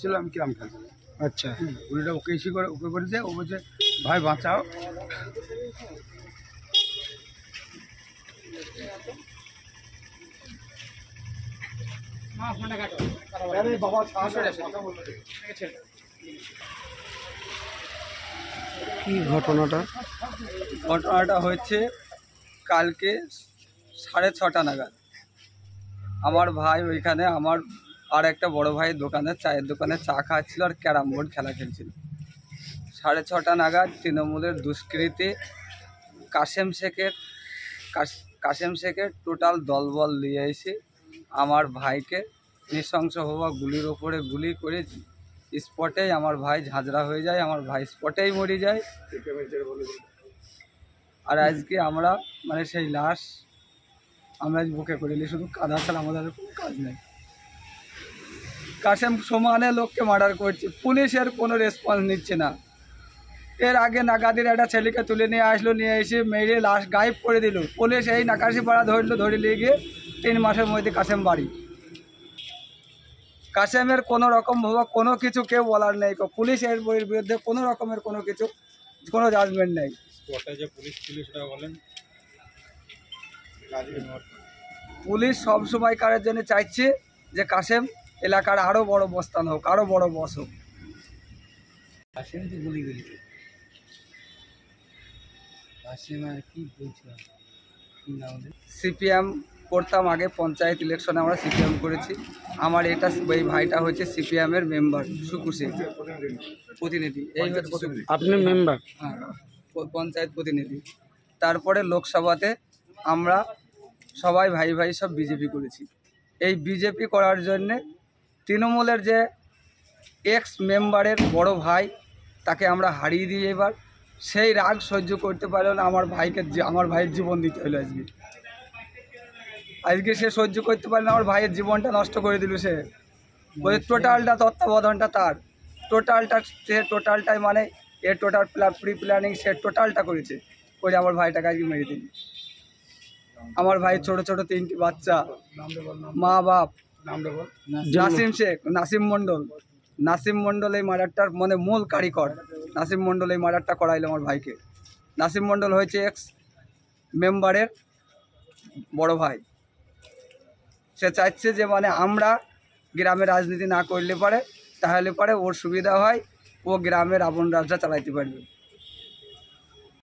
এসেছিল, আমি কিরাম খেলছিলাম। আচ্ছা, গুলিটা ওকে এসে করে ওকে করেছে, ও বলছে ভাই বাঁচাও। কি ঘটনাটা? ঘটনাটা হচ্ছে কালকে 6:30 নাগাদ আমার ভাই ওইখানে আমার আর একটা বড় ভাইয়ের দোকানে, চায়ের দোকানে চা খাচ্ছিল আর ক্যারাম বোর্ড খেলা খেলছিল। 6:30 নাগাদ তৃণমূলের দুষ্কৃতী কাশেম শেখের টোটাল দলবল নিয়ে এসে আমার ভাইকে নৃশংসভাবে গুলির ওপরে গুলি করে স্পটেই আমার ভাই ঝাঁঝরা হয়ে যায়, আমার ভাই স্পটেই মরে যায়। আর আজকে আমরা মানে সেই লাশ আমরা আজ বুকে করিলি, শুধু কাদা ছাড়া আমাদের কোনো কাজ নেই। কাশেম সমানে লোককে মার্ডার করছে, পুলিশের কোনো রেসপন্স নিচ্ছে না। এর আগে নাগাদির একটা ছেলেকে তুলে নিয়ে আসলো, নিয়ে এসে মেরে লাশ গায়েব করে দিল। পুলিশ এই নাকাশি পাড়া ধরে নিয়ে গিয়ে 3 মাসের মধ্যে কাশেম বাড়ি। কাশেমের কোনো রকমভাবে কোনো কিছু কেউ বলার নেই, পুলিশ এর বিরুদ্ধে কোনো রকমের কোনো কিছু কোনো জাজমেন্ট নেই। পুলিশ সব সময় কারের জন্য চাইছে যে কাশেম এলাকার আরও বড় বস্তান হোক, আরও বড় বস হোক। সিপিএম করতাম আগে, পঞ্চায়েত ইলেকশনে আমরা সিপিএম করেছি। আমার এটা এই ভাইটা হচ্ছে সিপিএমের মেম্বার, সুকুশি প্রতিনিধি। এই হচ্ছে আপনি মেম্বার? হ্যাঁ, পঞ্চায়েত প্রতিনিধি। তারপরে লোকসভাতে আমরা সবাই ভাই ভাই সব বিজেপি করেছি। এই বিজেপি করার জন্যে তৃণমূলের যে এক্স মেম্বারের বড় ভাই, তাকে আমরা হারিয়ে দিই। এবার সেই রাগ সহ্য করতে পারল না, আমার ভাইয়ের জীবন দিতে হলো। আজকে সে সহ্য করতে পারল না, আমার ভাইয়ের জীবনটা নষ্ট করে দিল। সে ওই টোটালটা তত্ত্বাবধানটা তার, টোটালটাই মানে এর টোটাল প্রি প্ল্যানিং সে টোটালটা করেছে, করে আমার ভাইটাকে আজকে মেরে দিল। আমার ভাই ছোট ছোট 3টি বাচ্চা, মা বাপ। নাসিম মণ্ডল এই মার্ডারটার মানে মূল কারিগর। নাসিম মণ্ডল এই মার্ডারটা করাইল আমার ভাইকে। নাসিম মণ্ডল হয়েছে এক্স মেম্বারের বড় ভাই। সে চাইছে যে মানে আমরা গ্রামে রাজনীতি না করলে পারে, তাহলে পরে ওর সুবিধা হয়, ও গ্রামের আপন রাজা চালাইতে পারবে।